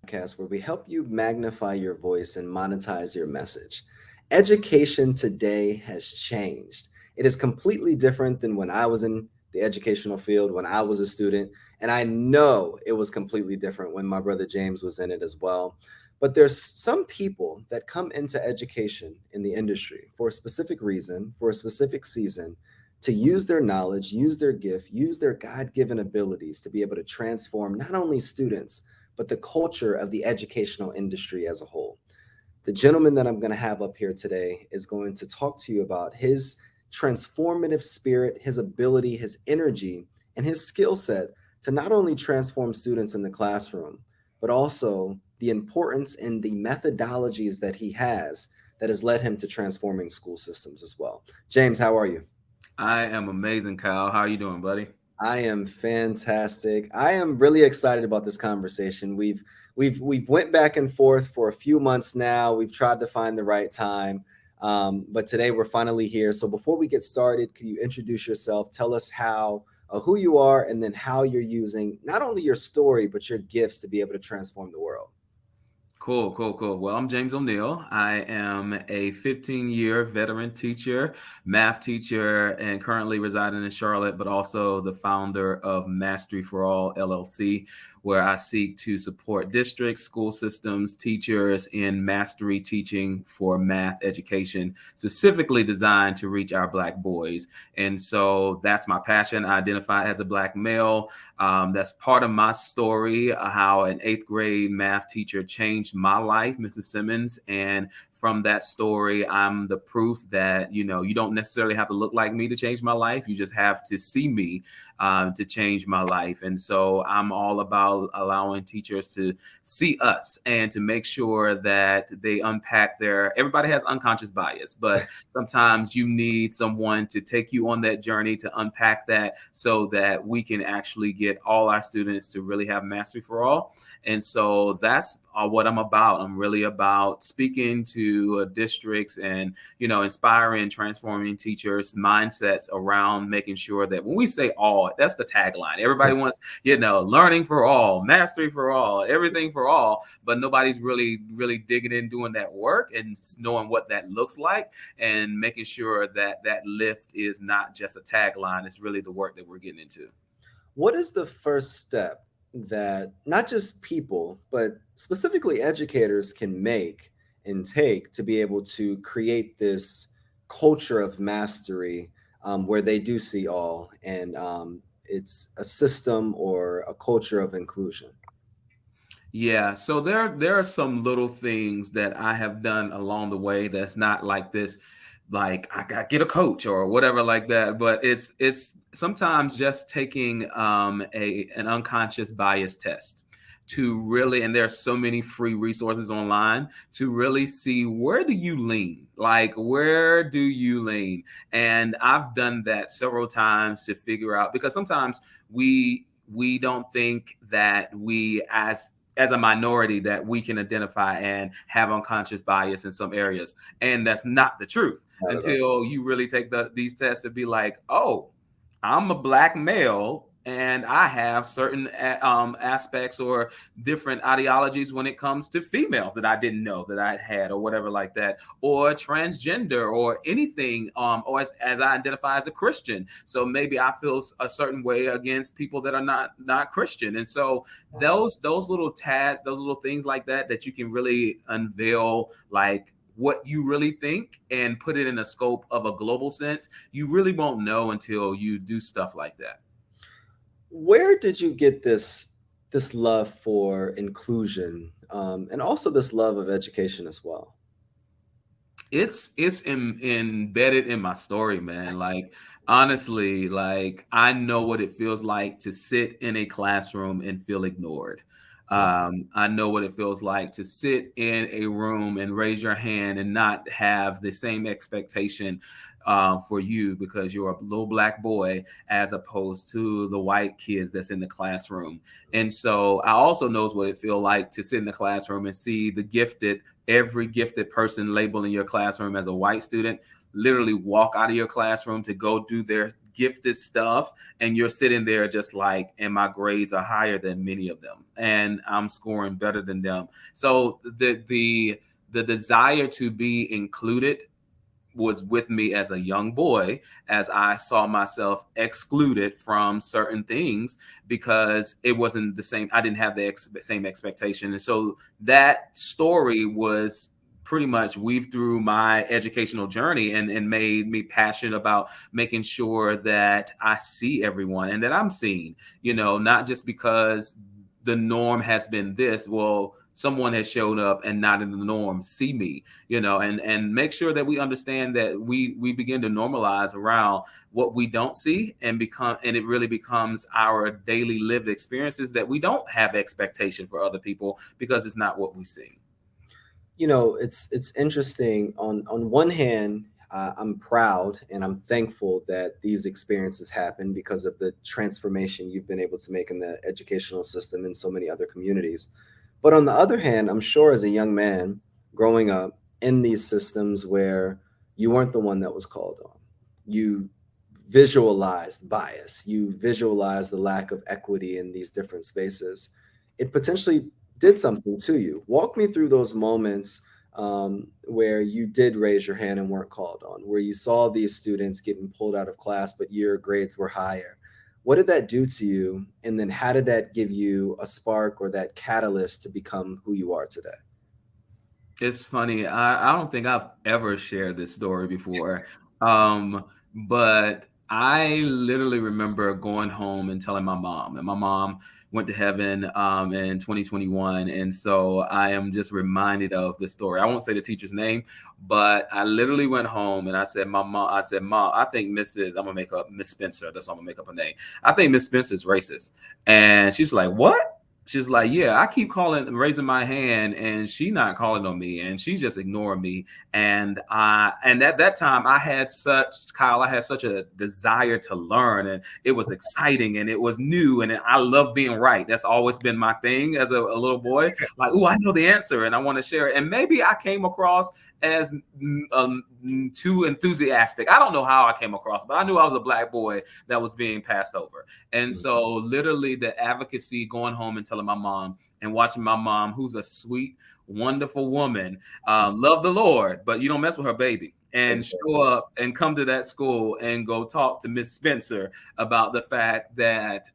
podcast where we help you magnify your voice and monetize your message. Education today has changed. It is completely different than when I was in the educational field, when I was a student. And I know it was completely different when my brother James was in it as well. But there's some people that come into education in the industry for a specific reason, for a specific season, to use their knowledge, use their gift, use their God given abilities to be able to transform not only students, but the culture of the educational industry as a whole. The gentleman that I'm going to have up here today is going to talk to you about his transformative spirit, his ability, his energy, and his skill set to not only transform students in the classroom, but also the importance and the methodologies that he has led him to transforming school systems as well. James, how are you? I am amazing, Kyle. How are you doing, buddy? I am fantastic. I am really excited about this conversation. We've went back and forth for a few months now. We've tried to find the right time, but today we're finally here. So before we get started, can you introduce yourself? Tell us who you are, and then how you're using not only your story but your gifts to be able to transform the world. Cool. Well, I'm James O'Neill. I am a 15-year veteran teacher, math teacher, and currently residing in Charlotte, but also the founder of Mastery for All LLC, where I seek to support districts, school systems, teachers in mastery teaching for math education, specifically designed to reach our Black boys. And so that's my passion. I identify as a Black male. That's part of my story, how an 8th grade math teacher changed my life, Mrs. Simmons. And from that story, I'm the proof that, you don't necessarily have to look like me to change my life. You just have to see me to change my life. And so I'm all about allowing teachers to see us and to make sure that they unpack everybody has unconscious bias, but sometimes you need someone to take you on that journey to unpack that so that we can actually get all our students to really have mastery for all. And so that's what I'm about. I'm really about speaking to districts and, inspiring, transforming teachers' mindsets around making sure that when we say all, that's the tagline. Everybody wants, learning for all, mastery for all, everything for all, but nobody's really, really digging in, doing that work and knowing what that looks like and making sure that that lift is not just a tagline. It's really the work that we're getting into. What is the first step that not just people, but specifically educators can make and take to be able to create this culture of mastery where they do see all and it's a system or a culture of inclusion? Yeah, so there are some little things that I have done along the way that's not like this, like I got to get a coach or whatever like that, but it's sometimes just taking an unconscious bias test to really, and there's so many free resources online to really see where do you lean, like where do you lean, and I've done that several times to figure out, because sometimes we don't think that we as a minority that we can identify and have unconscious bias in some areas. And that's not the truth Not at all. until you really take these tests to be like, oh, I'm a Black male and I have certain aspects or different ideologies when it comes to females that I didn't know that I had or whatever like that, or transgender or anything, or as I identify as a Christian. So maybe I feel a certain way against people that are not Christian. And so those little tags, those little things like that you can really unveil, like what you really think and put it in the scope of a global sense, you really won't know until you do stuff like that. Where did you get this love for inclusion and also this love of education as well? It's embedded in my story, man. Like, honestly, like I know what it feels like to sit in a classroom and feel ignored. Wow. I know what it feels like to sit in a room and raise your hand and not have the same expectation for you because you're a little Black boy as opposed to the white kids that's in the classroom. And so I also knows what it feels like to sit in the classroom and see every gifted person labeled in your classroom as a white student literally walk out of your classroom to go do their gifted stuff, and you're sitting there just like, and my grades are higher than many of them, and I'm scoring better than them. So the desire to be included was with me as a young boy, as I saw myself excluded from certain things because it wasn't the same. I didn't have the same expectation. And so that story was pretty much weaved through my educational journey, and made me passionate about making sure that I see everyone and that I'm seen, not just because the norm has been this. Well, someone has showed up and not in the norm, see me, and make sure that we understand that we begin to normalize around what we don't see, and it really becomes our daily lived experiences that we don't have expectation for other people because it's not what we see. It's interesting. On one hand, I'm proud and I'm thankful that these experiences happen because of the transformation you've been able to make in the educational system in so many other communities. But on the other hand, I'm sure as a young man growing up in these systems where you weren't the one that was called on, you visualized bias, you visualized the lack of equity in these different spaces. It potentially did something to you. Walk me through those moments where you did raise your hand and weren't called on, where you saw these students getting pulled out of class, but your grades were higher. What did that do to you? And then how did that give you a spark or that catalyst to become who you are today? It's funny. I don't think I've ever shared this story before. But I literally remember going home and telling my mom, and my mom went to heaven in 2021. And so I am just reminded of this story. I won't say the teacher's name, but I literally went home and I said, Mom, I think I'm gonna make up Miss Spencer. That's why I'm gonna make up a name. I think Miss Spencer's racist. And she's like, what? She's like, yeah, I keep raising my hand, and she not calling on me, and she's just ignoring me. And at that time, Kyle, I had such a desire to learn, and it was exciting, and it was new, and I love being right. That's always been my thing as a little boy. Like, oh, I know the answer, and I want to share it. And maybe I came across as too enthusiastic. I don't know how I came across, but I knew I was a Black boy that was being passed over. And so literally the advocacy, going home and telling my mom, and watching my mom, who's a sweet, wonderful woman, love the Lord, but you don't mess with her baby. And show up and come to that school and go talk to Miss Spencer about the fact that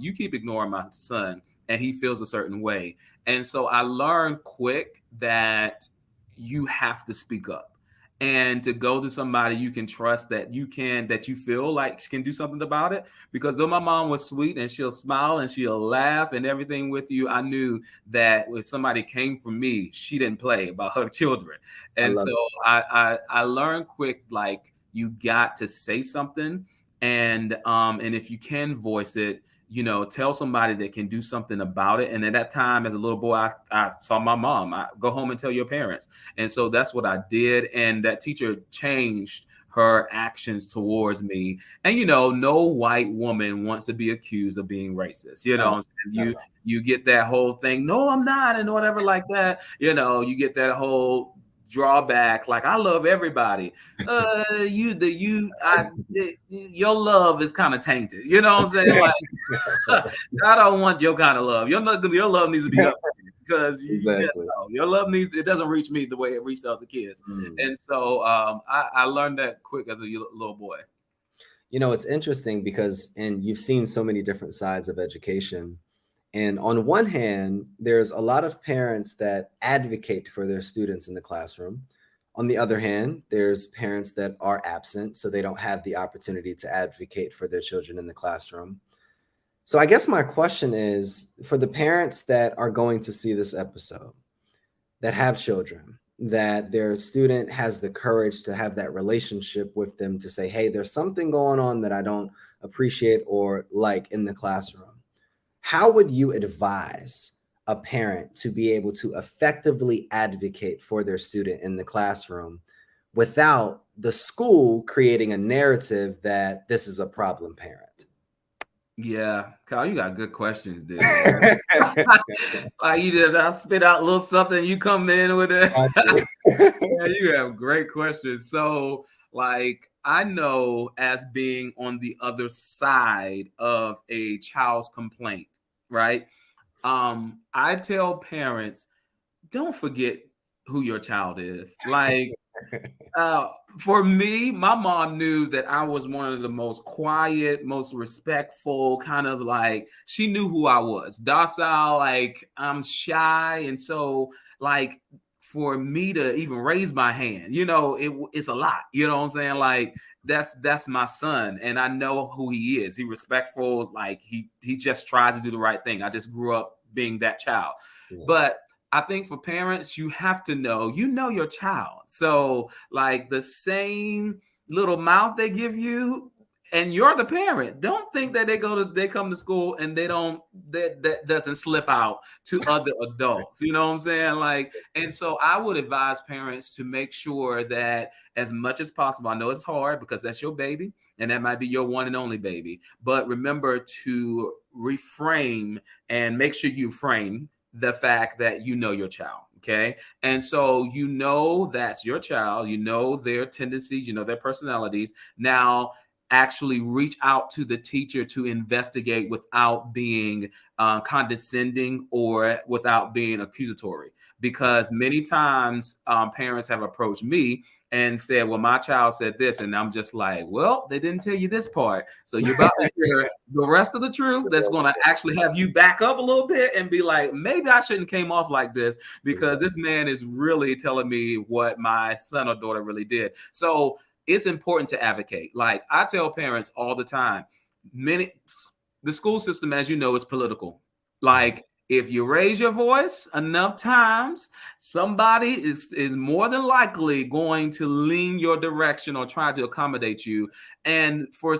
you keep ignoring my son and he feels a certain way. And so I learned quick that you have to speak up and to go to somebody you can trust, that you feel like can do something about it. Because though my mom was sweet and she'll smile and she'll laugh and everything with you, I knew that if somebody came from me, she didn't play about her children. And so I learned quick, like, you got to say something, and if you can voice it, tell somebody that can do something about it. And at that time, as a little boy, I saw my mom. I go home and tell your parents. And so that's what I did. And that teacher changed her actions towards me. And, no white woman wants to be accused of being racist. You get that whole thing. No, I'm not. And whatever like that, you get that whole drawback, like, I love everybody. Your love is kind of tainted. You know what I'm saying? Like, I don't want your kind of love. Your love needs to be up because your love it doesn't reach me the way it reached other kids. And so I learned that quick as a little boy. It's interesting because, and you've seen so many different sides of education. And on one hand, there's a lot of parents that advocate for their students in the classroom. On the other hand, there's parents that are absent, so they don't have the opportunity to advocate for their children in the classroom. So I guess my question is, for the parents that are going to see this episode, that have children, that their student has the courage to have that relationship with them, to say, hey, there's something going on that I don't appreciate or like in the classroom. How would you advise a parent to be able to effectively advocate for their student in the classroom without the school creating a narrative that this is a problem parent? Yeah, Kyle, you got good questions, dude. Like, I spit out a little something, you come in with it. Yeah, you have great questions. So Like, I know, as being on the other side of a child's complaint, right? I tell parents, don't forget who your child is. Like, uh, for me, my mom knew that I was one of the most quiet, most respectful, kind of like, she knew who I was. Docile, like, I'm shy. And so, like, for me to even raise my hand, it's a lot. You know what I'm saying? Like, that's my son, and I know who he is. He respectful, like he just tries to do the right thing. I just grew up being that child. Yeah. But I think for parents, you have to know, your child. So, like, the same little mouth they give you, and you're the parent. Don't think that they come to school and they don't that doesn't slip out to other adults. You know what I'm saying? Like, and so I would advise parents to make sure that, as much as possible, I know it's hard because that's your baby and that might be your one and only baby, but remember to reframe and make sure you frame the fact that you know your child. Okay. And so, that's your child, their tendencies, their personalities. Now, actually reach out to the teacher to investigate without being condescending or without being accusatory. Because many times parents have approached me and said, well, my child said this. And I'm just like, well, they didn't tell you this part. So you're about to hear the rest of the truth that's going to actually have you back up a little bit and be like, maybe I shouldn't came off like this, because this man is really telling me what my son or daughter really did. So it's important to advocate. Like, I tell parents all the time, the school system, as you know, is political. Like, if you raise your voice enough times, somebody is more than likely going to lean your direction or try to accommodate you. And for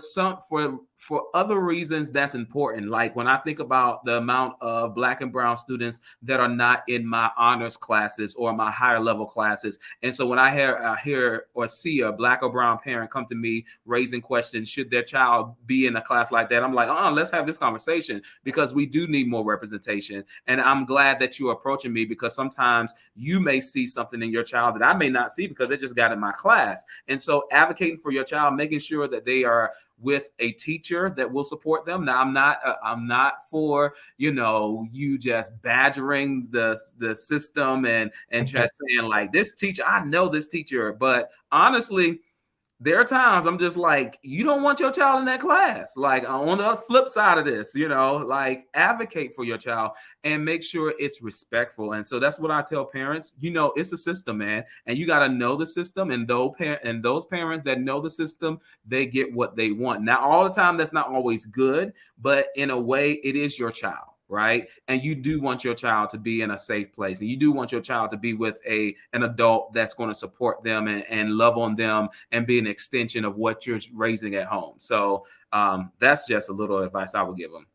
other reasons, that's important. Like, when I think about the amount of Black and brown students that are not in my honors classes or my higher level classes, and so when I hear or see a Black or brown parent come to me raising questions, should their child be in a class like that, I'm like, let's have this conversation, because we do need more representation. And I'm glad that you're approaching me, because sometimes you may see something in your child that I may not see because they just got in my class. And so, advocating for your child, making sure that they are with a teacher that will support them. Now, I'm not for, you just badgering the system and just saying, like, this teacher, I know this teacher. But honestly, there are times I'm just like, you don't want your child in that class. Like, on the flip side of this, like, advocate for your child and make sure it's respectful. And so that's what I tell parents. It's a system, man, and you got to know the system. And those parents that know the system, they get what they want. Now, all the time, that's not always good, but in a way, it is your child. Right. And you do want your child to be in a safe place, and you do want your child to be with an adult that's going to support them and love on them and be an extension of what you're raising at home. So that's just a little advice I would give them.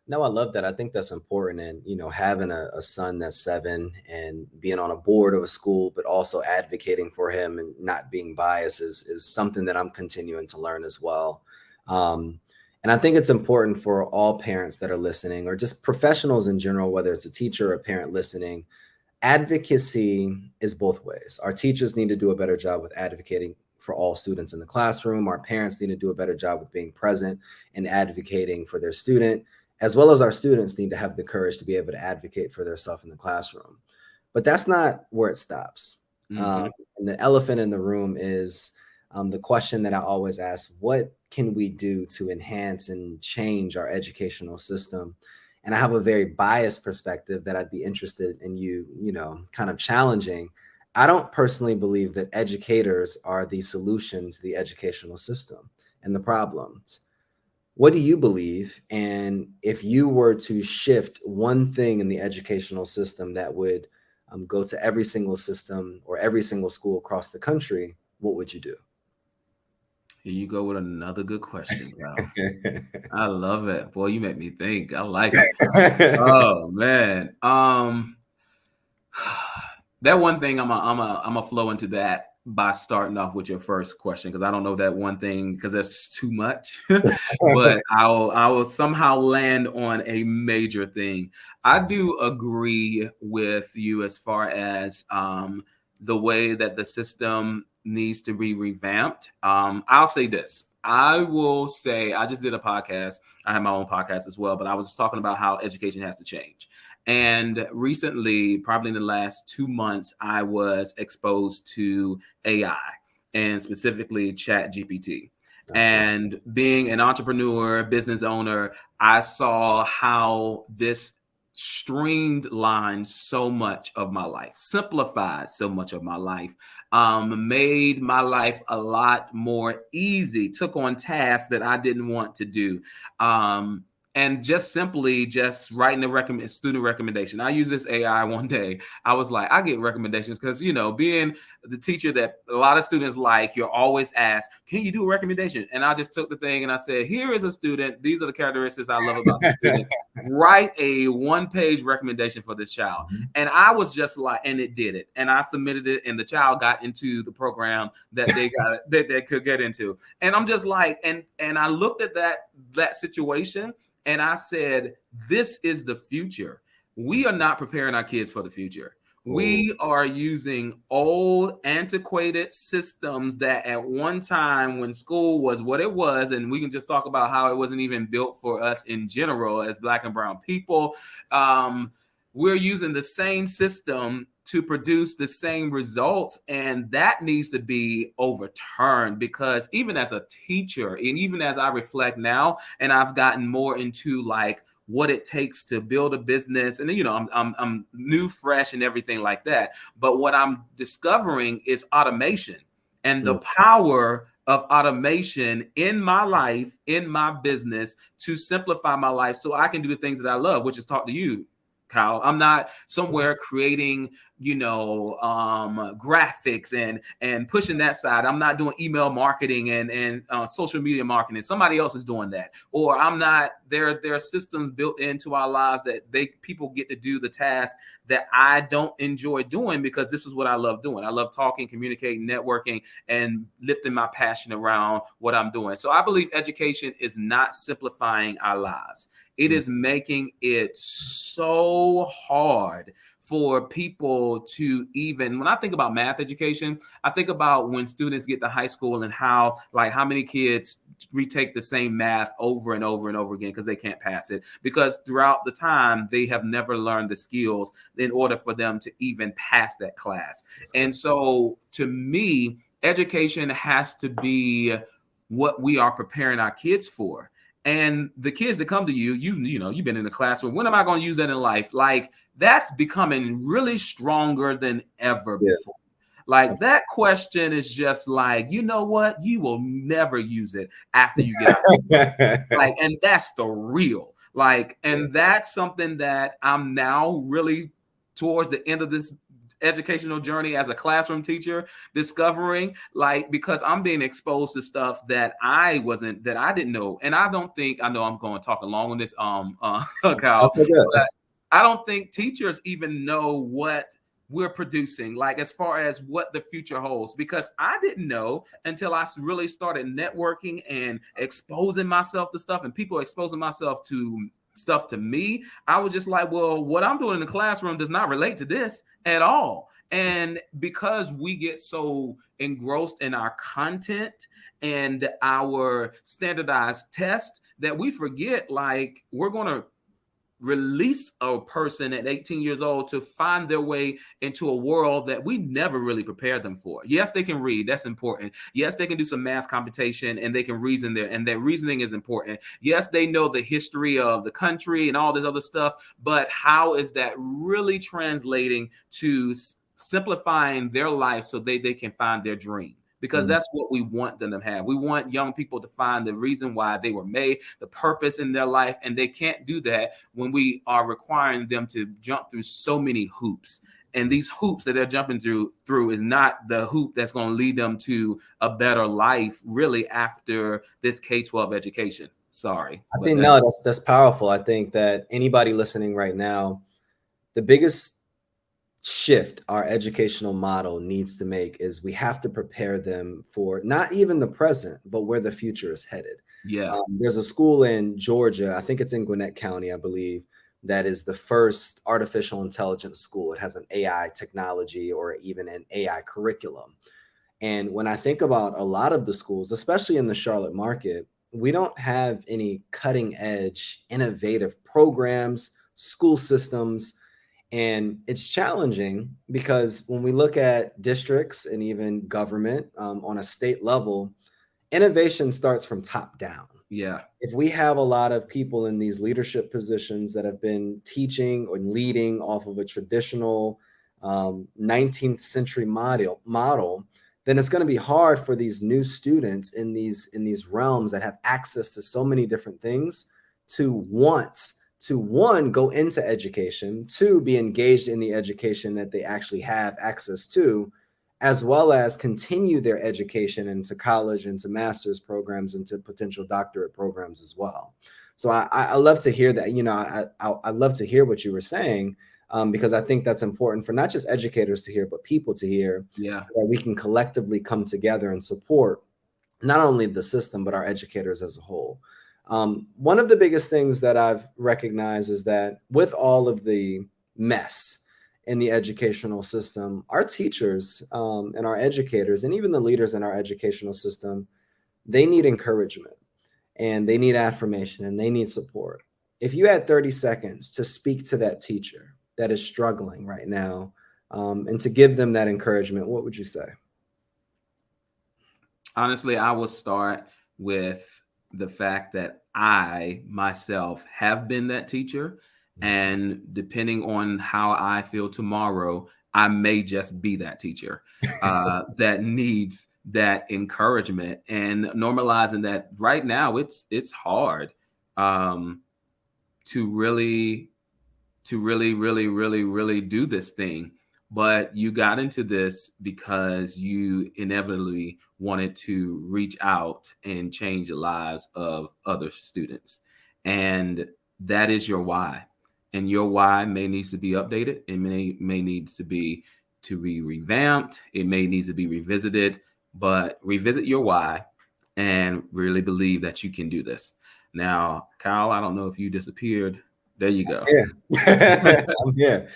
No, I love that. I think that's important. And, having a son that's 7 and being on a board of a school, but also advocating for him and not being biased is something that I'm continuing to learn as well. And I think it's important for all parents that are listening, or just professionals in general, whether it's a teacher or a parent listening. Advocacy is both ways. Our teachers need to do a better job with advocating for all students in the classroom. Our parents need to do a better job with being present and advocating for their student, as well as our students need to have the courage to be able to advocate for themselves in the classroom. But that's not where it stops. And the elephant in the room is the question that I always ask: what can we do to enhance and change our educational system? And I have a very biased perspective that I'd be interested in you kind of challenging. I don't personally believe that educators are the solution to the educational system and the problems. What do you believe? And if you were to shift one thing in the educational system that would go to every single system or every single school across the country, what would you do? Here you go with another good question, pal. I love it. Boy, you make me think. I like it. Oh man. That one thing, I'm a flow into that by starting off with your first question, because I don't know that one thing because that's too much. But I will somehow land on a major thing. I do agree with you as far as the way that the system needs to be revamped. I'll say this. I will say, I just did a podcast. I have my own podcast as well, but I was talking about how education has to change. And recently, probably in the last 2 months, I was exposed to AI and specifically Chat GPT. And being an entrepreneur, business owner, I saw how this streamlined so much of my life, simplified so much of my life, made my life a lot more easy, took on tasks that I didn't want to do. And just simply just writing a student recommendation. I use this AI one day. I was like, I get recommendations because, being the teacher that a lot of students like, you're always asked, can you do a recommendation? And I just took the thing and I said, here is a student. These are the characteristics I love about the student. Write a one-page recommendation for this child. And I was just like, and it did it. And I submitted it and the child got into the program that they got that they could get into. And I'm just like, and I looked at that situation and I said, this is the future. We are not preparing our kids for the future. We are using old, antiquated systems that at one time when school was what it was, and we can just talk about how it wasn't even built for us in general as Black and brown people. We're using the same system to produce the same results, and that needs to be overturned, because even as a teacher and even as I reflect now, and I've gotten more into like what it takes to build a business, and I'm new, fresh, and everything like that. But what I'm discovering is automation and the power of automation in my life, in my business, to simplify my life so I can do the things that I love, which is talk to you, Kyle. I'm not somewhere creating, graphics and pushing that side. I'm not doing email marketing and social media marketing. Somebody else is doing that. Or I'm not, there are systems built into our lives that people get to do the task that I don't enjoy doing, because this is what I love doing. I love talking, communicating, networking, and lifting my passion around what I'm doing. So I believe education is not simplifying our lives. It is making it so hard for people to even, when I think about math education, I think about when students get to high school and how many kids retake the same math over and over and over again because they can't pass it, because throughout the time they have never learned the skills in order for them to even pass that class. And so to me, education has to be what we are preparing our kids for. And the kids that come to you, you've been in the classroom. When am I going to use that in life? Like, that's becoming really stronger than ever before. Like, that question is just like, you know what? You will never use it after you get out. Like, and that's the real. Like, and that's something that I'm now really towards the end of this educational journey as a classroom teacher discovering, like, because I'm being exposed to stuff that I didn't know. And I know I'm going to talk along on this Kyle, but I don't think teachers even know what we're producing, like as far as what the future holds, because I didn't know until I really started networking and exposing myself to stuff and people exposing myself to stuff to me. I was just like, well, what I'm doing in the classroom does not relate to this at all. And because we get so engrossed in our content and our standardized test that we forget, like, we're going to release a person at 18 years old to find their way into a world that we never really prepared them for. Yes, they can read. That's important. Yes, they can do some math computation and they can reason there, and their reasoning is important. Yes, they know the history of the country and all this other stuff, but how is that really translating to simplifying their life so they can find their dream? Because that's what we want them to have. We want young people to find the reason why they were made, the purpose in their life, and they can't do that when we are requiring them to jump through so many hoops. And these hoops that they're jumping through is not the hoop that's going to lead them to a better life, really, after this K-12 education. Sorry. I think that's powerful. I think that anybody listening right now, the biggest shift our educational model needs to make is we have to prepare them for not even the present, but where the future is headed. There's a school in Georgia, I think it's in Gwinnett County, I believe, that is the first artificial intelligence school. It has an AI technology or even an AI curriculum. And when I think about a lot of the schools, especially in the Charlotte market, we don't have any cutting edge, innovative programs, school systems. And it's challenging because when we look at districts and even government on a state level, innovation starts from top down. Yeah. If we have a lot of people in these leadership positions that have been teaching or leading off of a traditional 19th century model, then it's going to be hard for these new students in these realms that have access to so many different things to want to, one, go into education, two, be engaged in the education that they actually have access to, as well as continue their education into college, into master's programs, into potential doctorate programs as well. So I love to hear that. I love to hear what you were saying, because I think that's important for not just educators to hear, but people to hear, Yeah. so that we can collectively come together and support not only the system, but our educators as a whole. One of the biggest things that I've recognized is that with all of the mess in the educational system, our teachers and our educators, and even the leaders in our educational system, they need encouragement and they need affirmation and they need support. If you had 30 seconds to speak to that teacher that is struggling right now, and to give them that encouragement, what would you say? Honestly, I will start with the fact that I myself have been that teacher. And depending on how I feel tomorrow, I may just be that teacher that needs that encouragement, and normalizing that right now it's hard um, to really really do this thing. But you got into this because you inevitably wanted to reach out and change the lives of other students. And that is your why. And your why may needs to be updated. It may needs to be revamped. It may needs to be revisited, but revisit your why and really believe that you can do this. Now, Kyle, I don't know if you disappeared. There you go. Yeah, I'm here.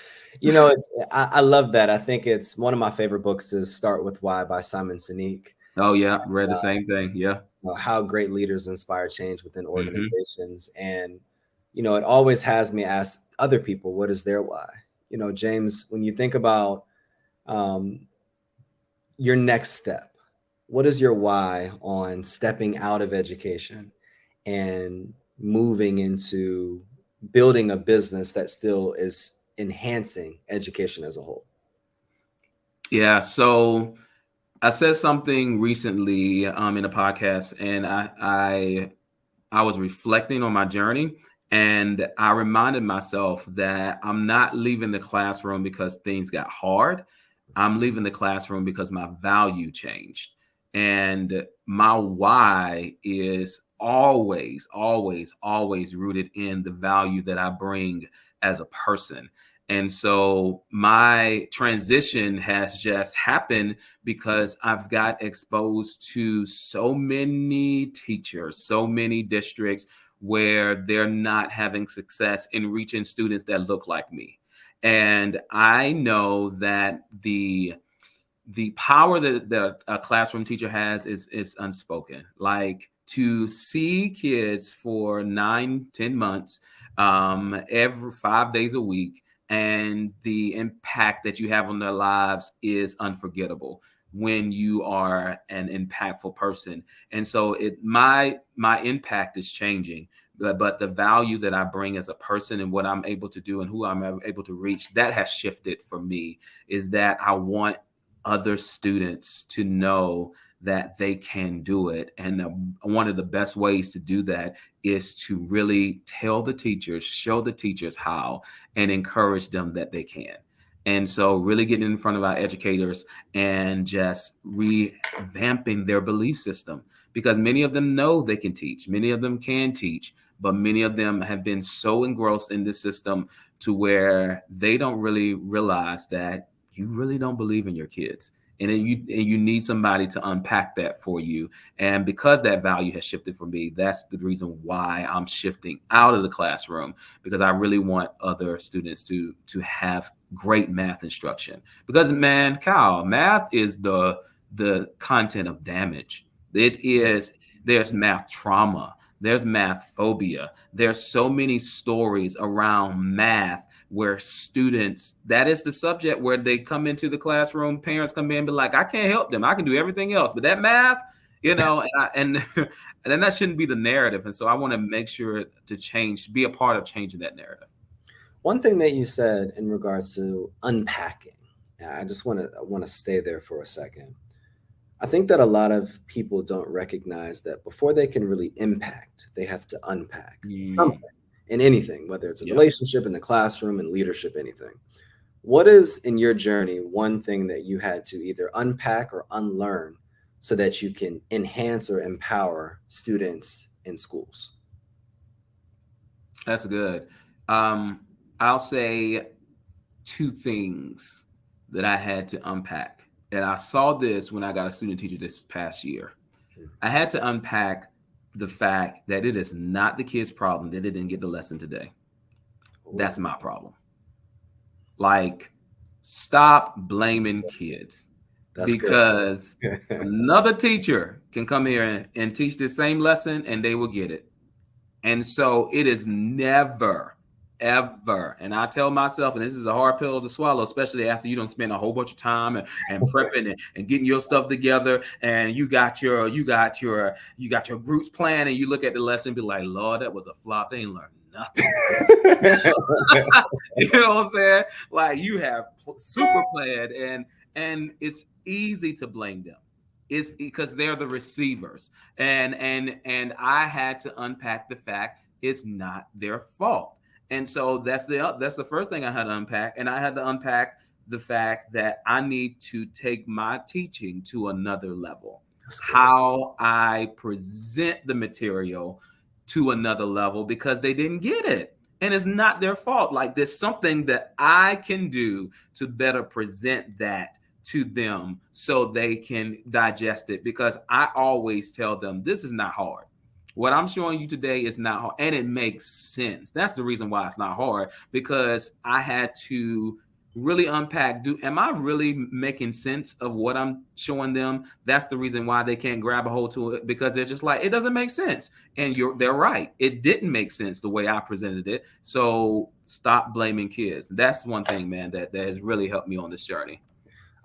I love that. I think it's one of my favorite books is Start With Why by Simon Sinek. Oh yeah, read the same thing. Yeah. How great leaders inspire change within Hmm. organizations. And, it always has me ask other people, what is their why? James, when you think about um, your next step, what is your why on stepping out of education and moving into building a business that still is enhancing education as a whole? Yeah. So I said something recently in a podcast, and I was reflecting on my journey, and I reminded myself that I'm not leaving the classroom because things got hard. I'm leaving the classroom because my value changed. And my why is always rooted in the value that I bring as a person. And so my transition has just happened because I've got exposed to so many teachers, so many districts where they're not having success in reaching students that look like me. And I know that the power that a classroom teacher has is unspoken. Like to see kids for 9, 10 months, every 5 days a week, and the impact that you have on their lives is unforgettable when you are an impactful person. And so my impact is changing, but the value that I bring as a person and what I'm able to do and who I'm able to reach, that has shifted for me. Is that I want other students to know that they can do it. And one of the best ways to do that is to really tell the teachers, show the teachers how, and encourage them that they can. And so, really getting in front of our educators and just revamping their belief system, because many of them know they can teach, many of them can teach, but many of them have been so engrossed in the system to where they don't really realize that you really don't believe in your kids, and then you need somebody to unpack that for you. And because that value has shifted for me, that's the reason why I'm shifting out of the classroom, because I really want other students to have great math instruction. Because man, Kyle, math is the content of damage. It is, there's math trauma, there's math phobia. There's so many stories around math where students, that is the subject where they come into the classroom, parents come in and be like, I can't help them. I can do everything else, but that math, and and then that shouldn't be the narrative. And so I want to make sure to change, be a part of changing that narrative. One thing that you said in regards to unpacking, I just want to stay there for a second. I think that a lot of people don't recognize that before they can really impact, they have to unpack something in anything, whether it's a Yeah. relationship, in the classroom, in leadership, anything. What is in your journey one thing that you had to either unpack or unlearn so that you can enhance or empower students in schools? That's good. I'll say two things that I had to unpack. And I saw this when I got a student teacher this past year. I had to unpack the fact that it is not the kid's problem that they didn't get the lesson today. That's my problem. Like, stop blaming kids. That's because good. another teacher can come here and teach the same lesson and they will get it. And so it is never, ever. And I tell myself, and this is a hard pill to swallow, especially after you don't spend a whole bunch of time and prepping and getting your stuff together, and you got your groups plan, and you look at the lesson and be like, Lord, that was a flop. They ain't learned nothing. You know what I'm saying? Like, you have super planned, and it's easy to blame them. It's because they're the receivers. And I had to unpack the fact it's not their fault. And so that's the first thing I had to unpack. And I had to unpack the fact that I need to take my teaching to another level. How I present the material to another level, because they didn't get it. And it's not their fault. Like, there's something that I can do to better present that to them so they can digest it, because I always tell them this is not hard. What I'm showing you today is not hard, and it makes sense. That's the reason why it's not hard, because I had to really unpack, am I really making sense of what I'm showing them? That's the reason why they can't grab a hold to it, because they're just like, it doesn't make sense. And they're right. It didn't make sense the way I presented it. So stop blaming kids. That's one thing, man, that has really helped me on this journey.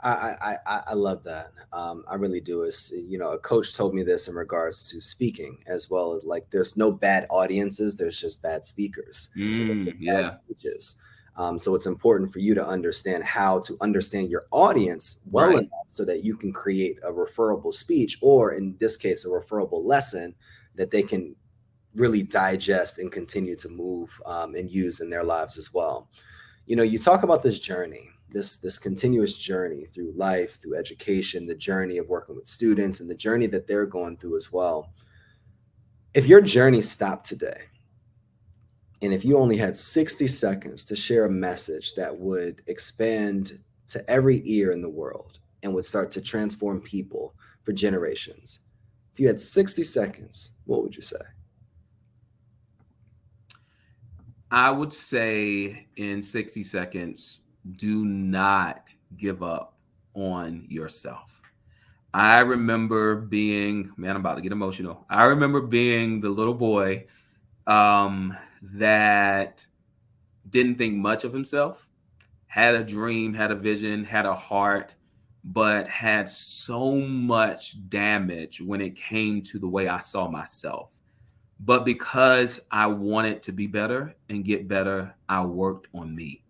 I love that. I really do. A coach told me this in regards to speaking as well. Like, there's no bad audiences. There's just bad speakers. Bad speeches. So it's important for you to understand how to understand your audience well enough so that you can create a referable speech, or in this case, a referable lesson that they can really digest and continue to move and use in their lives as well. You talk about this journey, this continuous journey through life, through education, the journey of working with students, and the journey that they're going through as well. If your journey stopped today, and if you only had 60 seconds to share a message that would expand to every ear in the world and would start to transform people for generations, if you had 60 seconds, what would you say? I would say, in 60 seconds, do not give up on yourself. I remember being, man, I'm about to get emotional. I remember being the little boy that didn't think much of himself, had a dream, had a vision, had a heart, but had so much damage when it came to the way I saw myself. But because I wanted to be better and get better, I worked on me.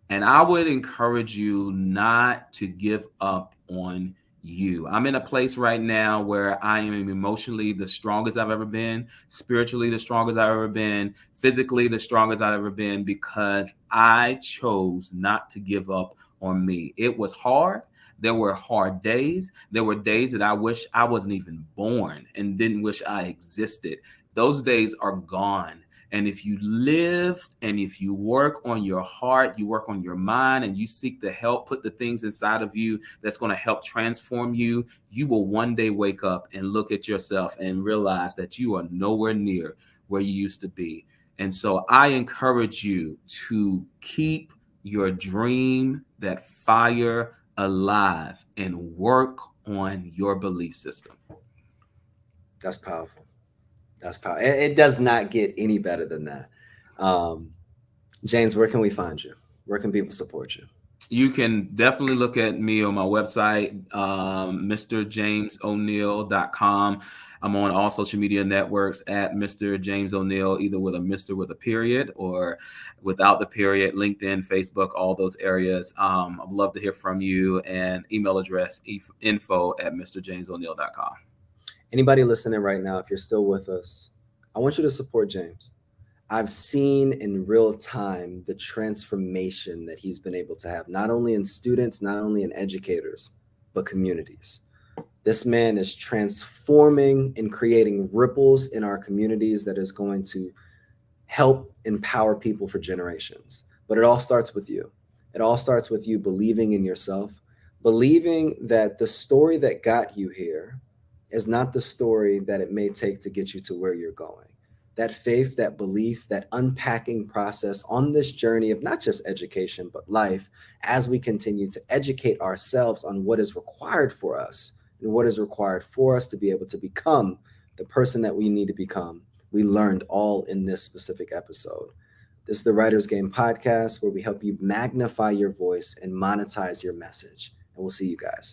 And I would encourage you not to give up on you. I'm in a place right now where I am emotionally the strongest I've ever been, spiritually the strongest I've ever been, physically the strongest I've ever been, because I chose not to give up on me. It was hard. There were hard days. There were days that I wish I wasn't even born and didn't wish I existed. Those days are gone. And if you live and if you work on your heart, you work on your mind, and you seek the help, put the things inside of you that's going to help transform you, you will one day wake up and look at yourself and realize that you are nowhere near where you used to be. And so I encourage you to keep your dream, that fire, alive, and work on your belief system. That's powerful. That's powerful. It does not get any better than that. James, where can we find you? Where can people support you? You can definitely look at me on my website, mrjamesoneal.com. I'm on all social media networks at Mr. James O'Neal, either with a Mr. with a period or without the period, LinkedIn, Facebook, all those areas. I'd love to hear from you, and email address info@mrjamesoneal.com. Anybody listening right now, if you're still with us, I want you to support James. I've seen in real time the transformation that he's been able to have, not only in students, not only in educators, but communities. This man is transforming and creating ripples in our communities that is going to help empower people for generations. But it all starts with you. It all starts with you believing in yourself, believing that the story that got you here is not the story that it may take to get you to where you're going. That faith, that belief, that unpacking process on this journey of not just education, but life, as we continue to educate ourselves on what is required for us and what is required for us to be able to become the person that we need to become. We learned all in this specific episode. This is the Writer's Game podcast, where we help you magnify your voice and monetize your message. And we'll see you guys.